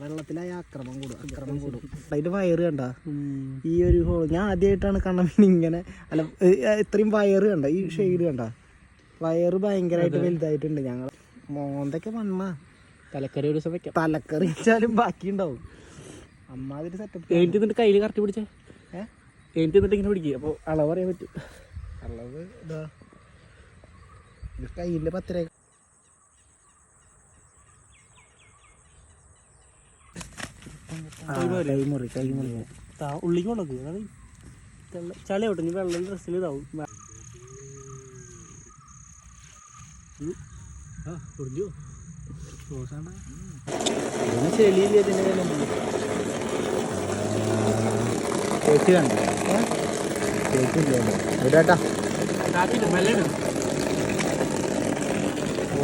വെള്ളത്തിലായ അക്രമം കൂടും അതിന്റെ വയറ് കണ്ട ഈ ഒരു ഹോൾ ഞാൻ ആദ്യമായിട്ടാണ് കണ്ണമീൻ ഇങ്ങനെ അല്ല ഇത്രയും വയറ് കണ്ട ഈ ഷെയ്ഡ് കണ്ട വയറ് ഭയങ്കരമായിട്ട് വലുതായിട്ടുണ്ട്. ഞങ്ങൾ മോന്തൊക്കെ മണ്ണ തലക്കറി ഒരു ദിവസം വെക്കാം. തലക്കറി വെച്ചാലും ബാക്കി ഉണ്ടാവും. അമ്മാതിരി സെറ്റപ്പ്. എന്നിട്ട് കയ്യിൽ കറക്റ്റ് പിടിച്ചേ എന്നിട്ട് ഇങ്ങനെ പിടിക്കുക. അപ്പോൾ അളവ് അറിയാൻ പറ്റും. അളവ് ഇതാ ഇത് കയ്യിൻ്റെ 10 രൂപ. കൈമുറി ഉള്ളിക്ക് കൊണ്ടു അതായത് ചളി ഔട്ട്. ഇനി വെള്ളം ഡ്രസ്സിൽ ഇതാവും. ചെളിയില്ല ചേച്ചി കണ്ടോ ചേച്ചില്ലേ ഇടാട്ടാ ഓ